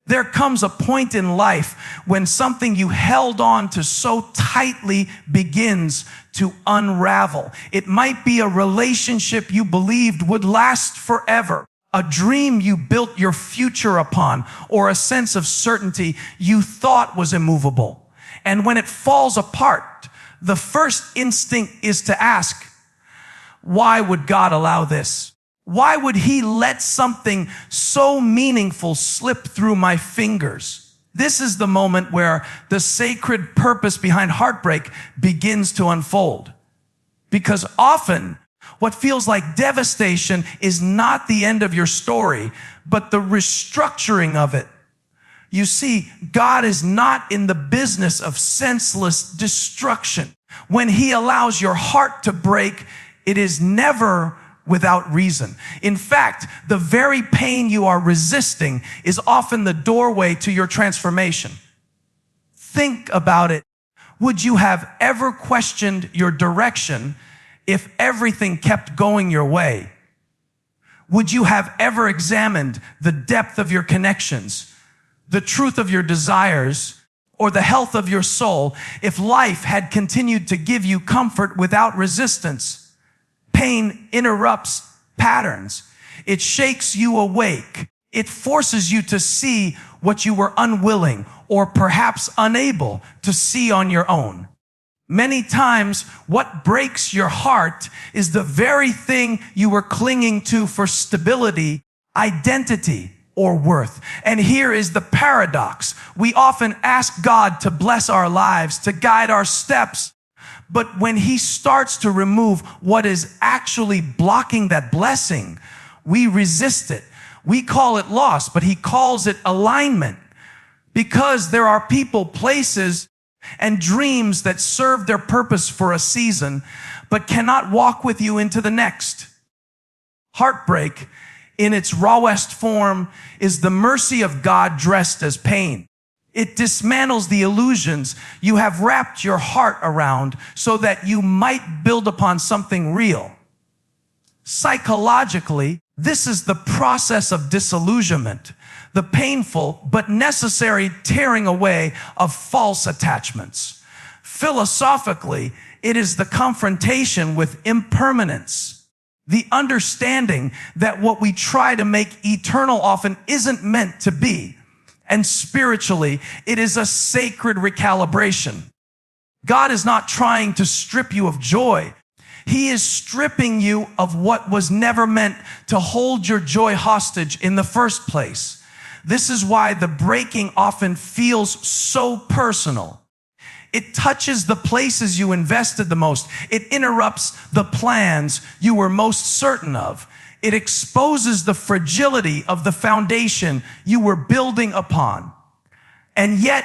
There comes a point in life when something you held on to so tightly begins to unravel. It might be a relationship you believed would last forever, a dream you built your future upon, or a sense of certainty you thought was immovable. And when it falls apart, the first instinct is to ask, why would God allow this? Why would he let something so meaningful slip through my fingers? This is the moment where the sacred purpose behind heartbreak begins to unfold. Because often what feels like devastation is not the end of your story, but the restructuring of it. You see, God is not in the business of senseless destruction. When he allows your heart to break, it is never without reason. In fact, the very pain you are resisting is often the doorway to your transformation. Think about it. Would you have ever questioned your direction if everything kept going your way? Would you have ever examined the depth of your connections, the truth of your desires, or the health of your soul if life had continued to give you comfort without resistance? Pain interrupts patterns. It shakes you awake. It forces you to see what you were unwilling or perhaps unable to see on your own. Many times, what breaks your heart is the very thing you were clinging to for stability, identity, or worth. And here is the paradox. We often ask God to bless our lives, to guide our steps. But when he starts to remove what is actually blocking that blessing, we resist it. We call it loss, but he calls it alignment. Because there are people, places, and dreams that serve their purpose for a season, but cannot walk with you into the next. Heartbreak, in its rawest form, is the mercy of God dressed as pain. It dismantles the illusions you have wrapped your heart around so that you might build upon something real. Psychologically, this is the process of disillusionment, the painful but necessary tearing away of false attachments. Philosophically, it is the confrontation with impermanence, the understanding that what we try to make eternal often isn't meant to be. And spiritually, it is a sacred recalibration. God is not trying to strip you of joy. He is stripping you of what was never meant to hold your joy hostage in the first place. This is why the breaking often feels so personal. It touches the places you invested the most. It interrupts the plans you were most certain of. It exposes the fragility of the foundation you were building upon. And yet,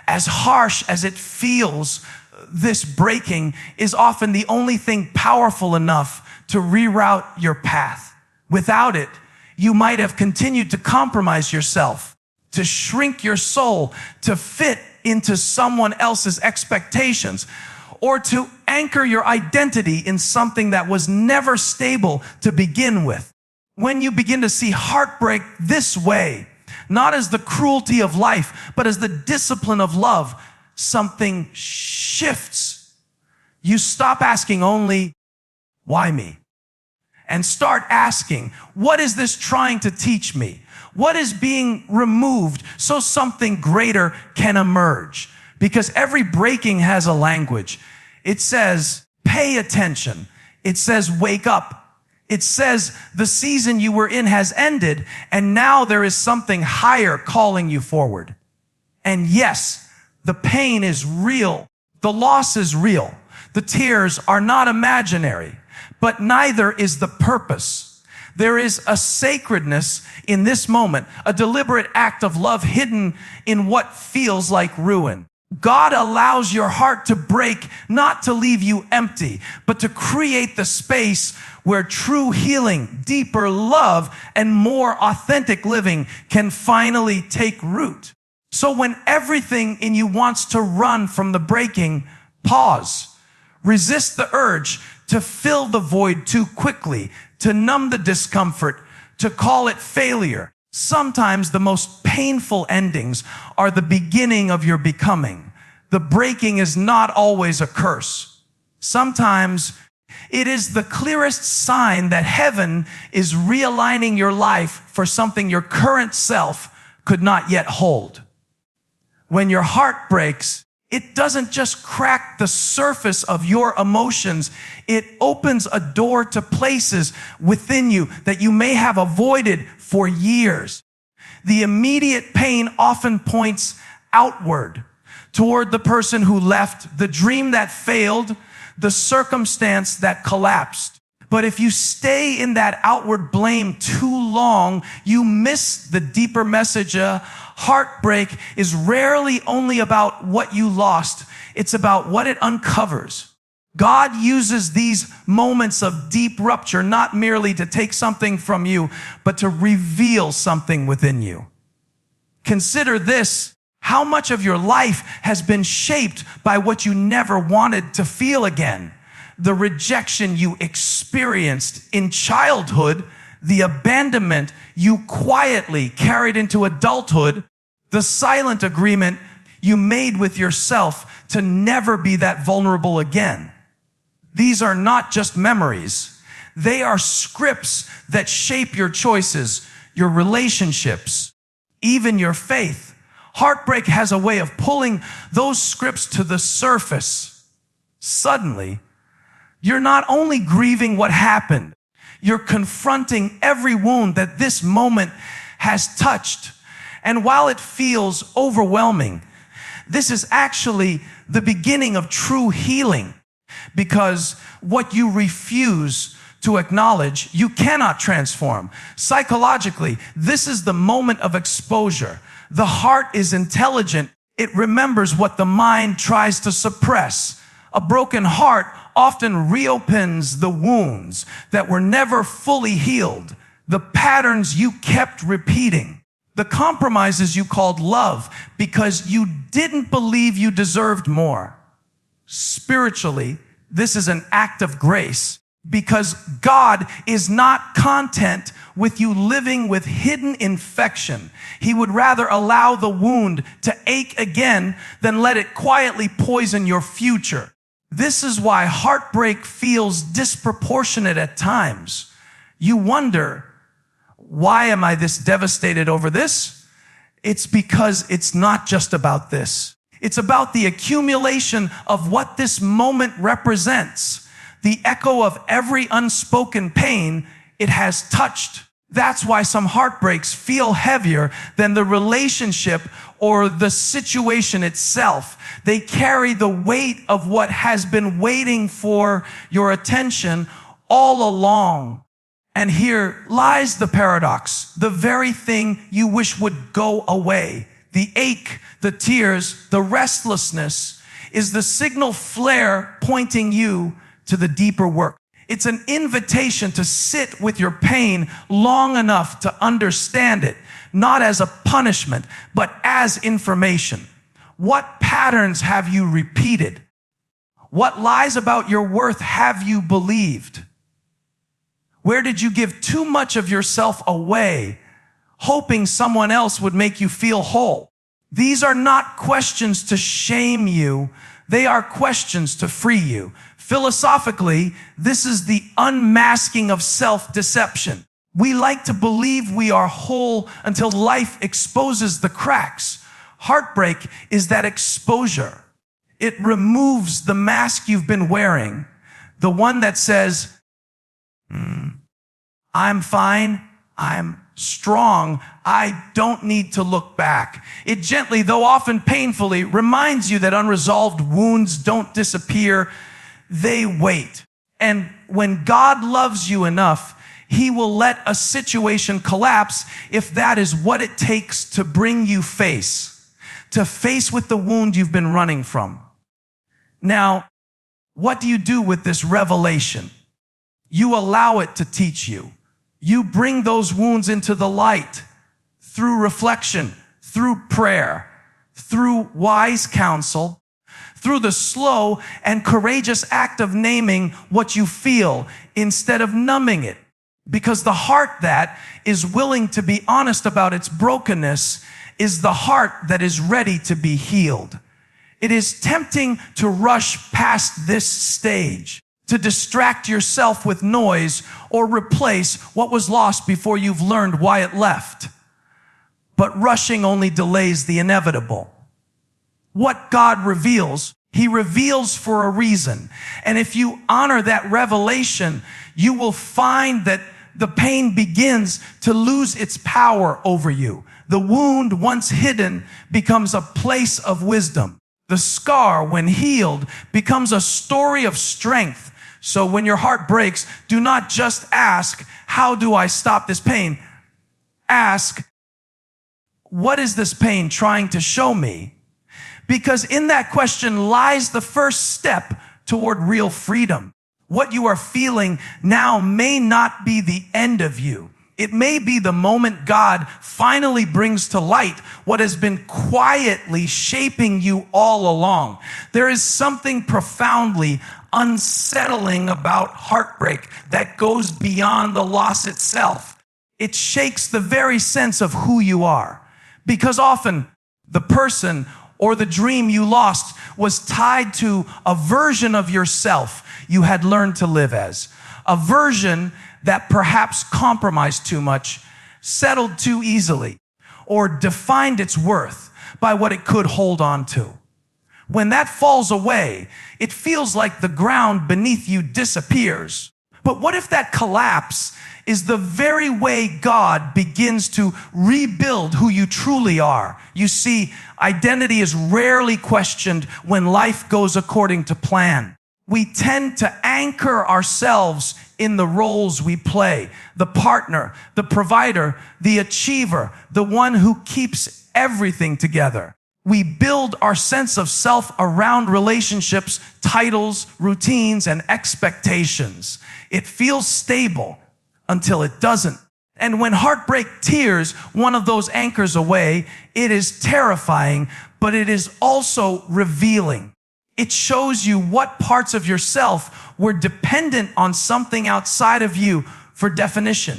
as harsh as it feels, this breaking is often the only thing powerful enough to reroute your path. Without it, you might have continued to compromise yourself, to shrink your soul, to fit into someone else's expectations, or to anchor your identity in something that was never stable to begin with. When you begin to see heartbreak this way, not as the cruelty of life, but as the discipline of love, something shifts. You stop asking only, why me? And start asking, what is this trying to teach me? What is being removed so something greater can emerge? Because every breaking has a language. It says, pay attention. It says, wake up. It says, the season you were in has ended, and now there is something higher calling you forward. And yes, the pain is real. The loss is real. The tears are not imaginary, but neither is the purpose. There is a sacredness in this moment, a deliberate act of love hidden in what feels like ruin. God allows your heart to break, not to leave you empty, but to create the space where true healing, deeper love, and more authentic living can finally take root. So when everything in you wants to run from the breaking, pause. Resist the urge to fill the void too quickly, to numb the discomfort, to call it failure. Sometimes the most painful endings are the beginning of your becoming. The breaking is not always a curse. Sometimes it is the clearest sign that heaven is realigning your life for something your current self could not yet hold. When your heart breaks, it doesn't just crack the surface of your emotions. It opens a door to places within you that you may have avoided for years. The immediate pain often points outward toward the person who left, the dream that failed, the circumstance that collapsed. But if you stay in that outward blame too long, you miss the deeper message. Heartbreak is rarely only about what you lost. It's about what it uncovers. God uses these moments of deep rupture not merely to take something from you, but to reveal something within you. Consider this: how much of your life has been shaped by what you never wanted to feel again? The rejection you experienced in childhood, the abandonment you quietly carried into adulthood, the silent agreement you made with yourself to never be that vulnerable again. These are not just memories. They are scripts that shape your choices, your relationships, even your faith. Heartbreak has a way of pulling those scripts to the surface. Suddenly, you're not only grieving what happened, you're confronting every wound that this moment has touched. And while it feels overwhelming, this is actually the beginning of true healing, because what you refuse to acknowledge, you cannot transform. Psychologically, this is the moment of exposure. The heart is intelligent. It remembers what the mind tries to suppress. A broken heart often reopens the wounds that were never fully healed, the patterns you kept repeating, the compromises you called love because you didn't believe you deserved more. Spiritually, this is an act of grace, because God is not content with you living with hidden infection. He would rather allow the wound to ache again than let it quietly poison your future. This is why heartbreak feels disproportionate at times. You wonder, why am I this devastated over this? It's because it's not just about this. It's about the accumulation of what this moment represents, the echo of every unspoken pain it has touched. That's why some heartbreaks feel heavier than the relationship or the situation itself. They carry the weight of what has been waiting for your attention all along. And here lies the paradox. The very thing you wish would go away, the ache, the tears, the restlessness, is the signal flare pointing you to the deeper work. It's an invitation to sit with your pain long enough to understand it, not as a punishment, but as information. What patterns have you repeated? What lies about your worth have you believed? Where did you give too much of yourself away, hoping someone else would make you feel whole? These are not questions to shame you. They are questions to free you. Philosophically, this is the unmasking of self-deception. We like to believe we are whole until life exposes the cracks. Heartbreak is that exposure. It removes the mask you've been wearing, the one that says, I'm fine, I'm strong, I don't need to look back. It gently, though often painfully, reminds you that unresolved wounds don't disappear, they wait. And when God loves you enough, He will let a situation collapse if that is what it takes to bring you face with the wound you've been running from. Now, what do you do with this revelation? You allow it to teach you. You bring those wounds into the light through reflection, through prayer, through wise counsel, through the slow and courageous act of naming what you feel instead of numbing it. Because the heart that is willing to be honest about its brokenness is the heart that is ready to be healed. It is tempting to rush past this stage, to distract yourself with noise or replace what was lost before you've learned why it left. But rushing only delays the inevitable. What God reveals, He reveals for a reason. And if you honor that revelation, you will find that the pain begins to lose its power over you. The wound, once hidden, becomes a place of wisdom. The scar, when healed, becomes a story of strength. So when your heart breaks, do not just ask, how do I stop this pain? Ask, what is this pain trying to show me? Because in that question lies the first step toward real freedom. What you are feeling now may not be the end of you. It may be the moment God finally brings to light what has been quietly shaping you all along. There is something profoundly unsettling about heartbreak that goes beyond the loss itself. It shakes the very sense of who you are. Because often the person or the dream you lost was tied to a version of yourself you had learned to live as. A version that perhaps compromised too much, settled too easily, or defined its worth by what it could hold on to. When that falls away, it feels like the ground beneath you disappears. But what if that collapse is the very way God begins to rebuild who you truly are? You see, identity is rarely questioned when life goes according to plan. We tend to anchor ourselves in the roles we play: the partner, the provider, the achiever, the one who keeps everything together. We build our sense of self around relationships, titles, routines, and expectations. It feels stable until it doesn't. And when heartbreak tears one of those anchors away, it is terrifying, but it is also revealing. It shows you what parts of yourself were dependent on something outside of you for definition.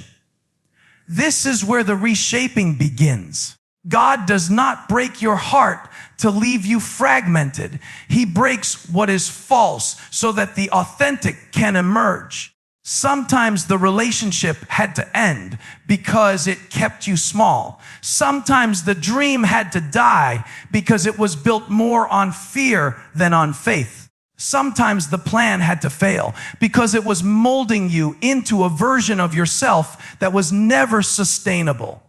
This is where the reshaping begins. God does not break your heart to leave you fragmented. He breaks what is false so that the authentic can emerge. Sometimes the relationship had to end because it kept you small. Sometimes the dream had to die because it was built more on fear than on faith. Sometimes the plan had to fail because it was molding you into a version of yourself that was never sustainable.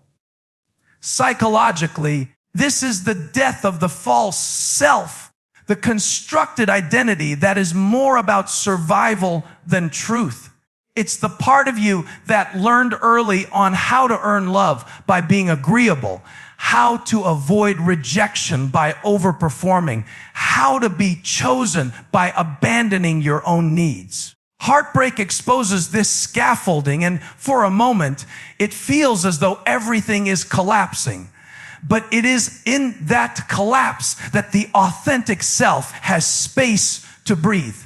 Psychologically, this is the death of the false self, the constructed identity that is more about survival than truth. It's the part of you that learned early on how to earn love by being agreeable, how to avoid rejection by overperforming, how to be chosen by abandoning your own needs. Heartbreak exposes this scaffolding, and for a moment, it feels as though everything is collapsing. But it is in that collapse that the authentic self has space to breathe.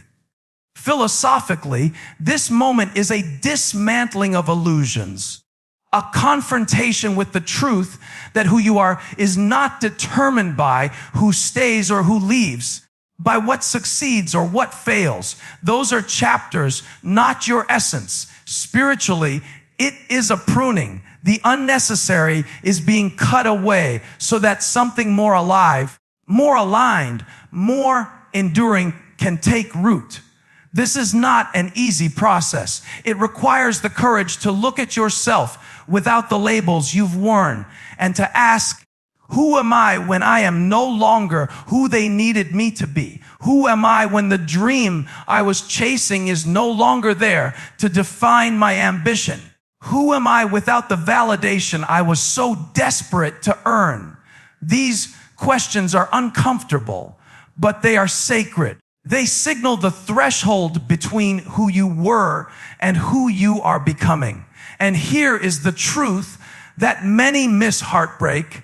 Philosophically, this moment is a dismantling of illusions, a confrontation with the truth that who you are is not determined by who stays or who leaves, by what succeeds or what fails. Those are chapters, not your essence. Spiritually, it is a pruning. The unnecessary is being cut away so that something more alive, more aligned, more enduring can take root. This is not an easy process. It requires the courage to look at yourself without the labels you've worn and to ask, who am I when I am no longer who they needed me to be? Who am I when the dream I was chasing is no longer there to define my ambition? Who am I without the validation I was so desperate to earn? These questions are uncomfortable, but they are sacred. They signal the threshold between who you were and who you are becoming. And here is the truth that many miss: heartbreak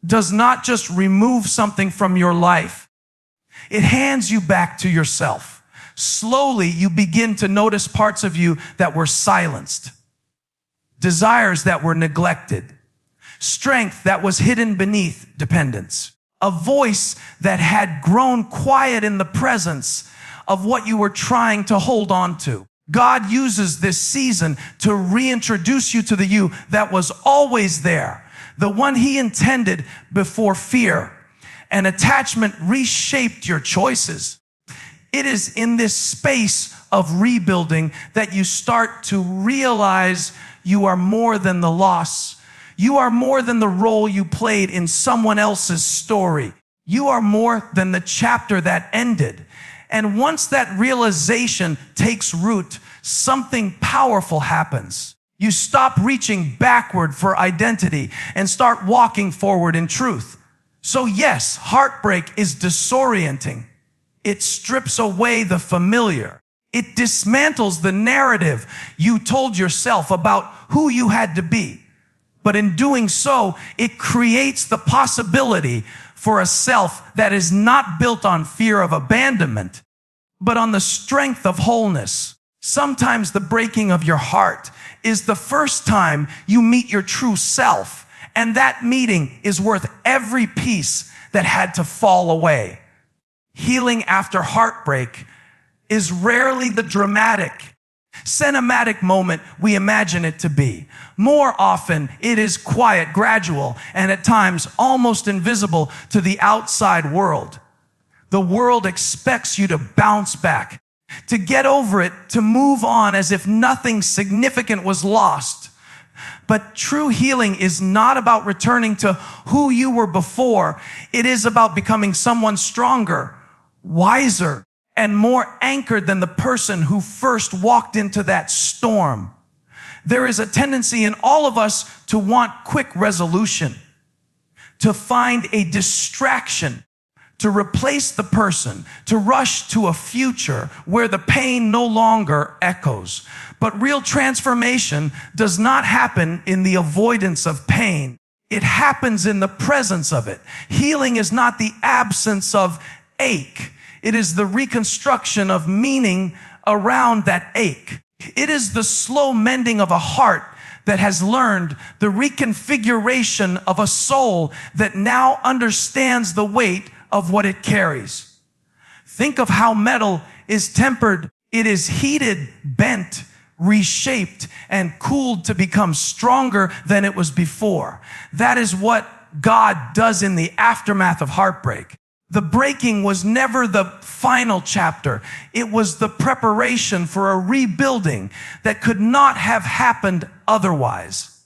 does not just remove something from your life. It hands you back to yourself. Slowly, you begin to notice parts of you that were silenced. desires that were neglected, strength that was hidden beneath dependence, a voice that had grown quiet in the presence of what you were trying to hold on to. God uses this season to reintroduce you to the you that was always there, the one he intended before fear and attachment reshaped your choices. It is in this space of rebuilding that you start to realize you are more than the loss. You are more than the role you played in someone else's story. You are more than the chapter that ended. And once that realization takes root, something powerful happens. You stop reaching backward for identity and start walking forward in truth. So yes, heartbreak is disorienting. It strips away the familiar. It dismantles the narrative you told yourself about who you had to be. But in doing so, it creates the possibility for a self that is not built on fear of abandonment, but on the strength of wholeness. Sometimes the breaking of your heart is the first time you meet your true self, and that meeting is worth every piece that had to fall away. Healing after heartbreak is rarely the dramatic, cinematic moment we imagine it to be. More often, it is quiet, gradual, and at times almost invisible to the outside world. The world expects you to bounce back, to get over it, to move on as if nothing significant was lost. But true healing is not about returning to who you were before. It is about becoming someone stronger, wiser, and more anchored than the person who first walked into that storm. There is a tendency in all of us to want quick resolution, to find a distraction, to replace the person, to rush to a future where the pain no longer echoes. But real transformation does not happen in the avoidance of pain. It happens in the presence of it. Healing is not the absence of ache. It is the reconstruction of meaning around that ache. It is the slow mending of a heart that has learned the reconfiguration of a soul that now understands the weight of what it carries. Think of how metal is tempered. It is heated, bent, reshaped, and cooled to become stronger than it was before. That is what God does in the aftermath of heartbreak. The breaking was never the final chapter. It was the preparation for a rebuilding that could not have happened otherwise.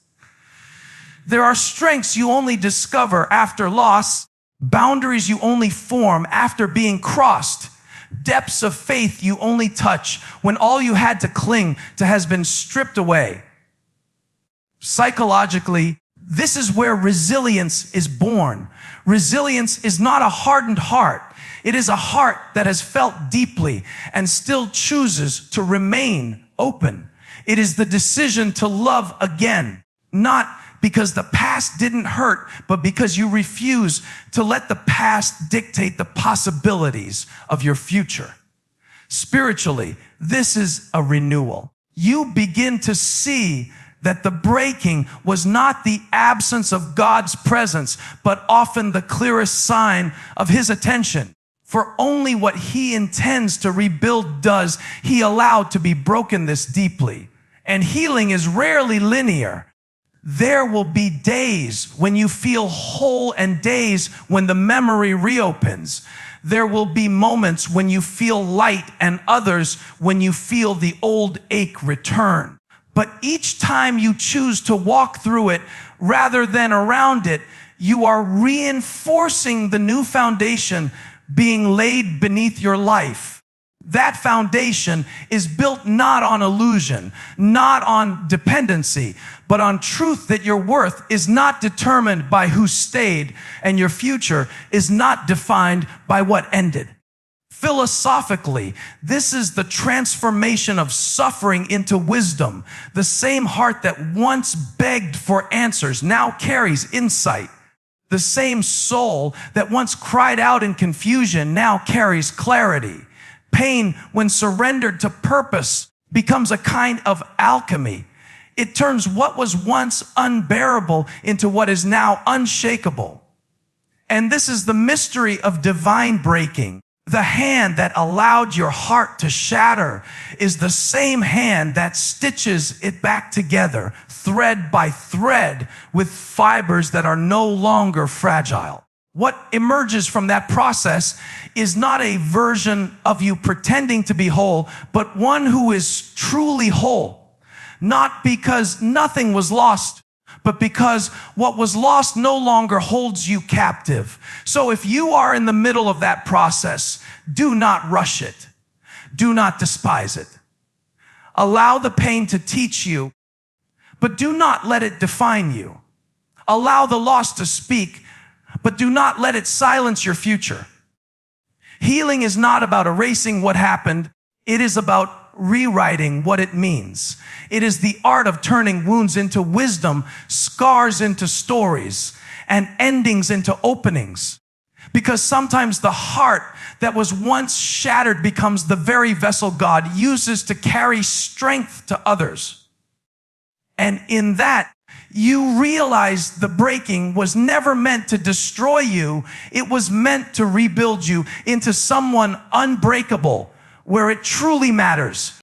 There are strengths you only discover after loss, boundaries you only form after being crossed, depths of faith you only touch when all you had to cling to has been stripped away. Psychologically, this is where resilience is born. Resilience is not a hardened heart. It is a heart that has felt deeply and still chooses to remain open. It is the decision to love again, not because the past didn't hurt, but because you refuse to let the past dictate the possibilities of your future. Spiritually, this is a renewal. You begin to see that the breaking was not the absence of God's presence, but often the clearest sign of his attention. For only what he intends to rebuild does he allow to be broken this deeply. And healing is rarely linear. There will be days when you feel whole and days when the memory reopens. There will be moments when you feel light and others when you feel the old ache return. But each time you choose to walk through it rather than around it, you are reinforcing the new foundation being laid beneath your life. That foundation is built not on illusion, not on dependency, but on truth that your worth is not determined by who stayed and your future is not defined by what ended. Philosophically, this is the transformation of suffering into wisdom. The same heart that once begged for answers now carries insight. The same soul that once cried out in confusion now carries clarity. Pain, when surrendered to purpose, becomes a kind of alchemy. It turns what was once unbearable into what is now unshakable. And this is the mystery of divine breaking. The hand that allowed your heart to shatter is the same hand that stitches it back together, thread by thread, with fibers that are no longer fragile. What emerges from that process is not a version of you pretending to be whole, but one who is truly whole. Not because nothing was lost, but because what was lost no longer holds you captive. So if you are in the middle of that process, do not rush it. Do not despise it. Allow the pain to teach you, but do not let it define you. Allow the loss to speak, but do not let it silence your future. Healing is not about erasing what happened. It is about rewriting what it means. It is the art of turning wounds into wisdom, scars into stories, and endings into openings. Because sometimes the heart that was once shattered becomes the very vessel God uses to carry strength to others. And in that, you realize the breaking was never meant to destroy you. It was meant to rebuild you into someone unbreakable, where it truly matters.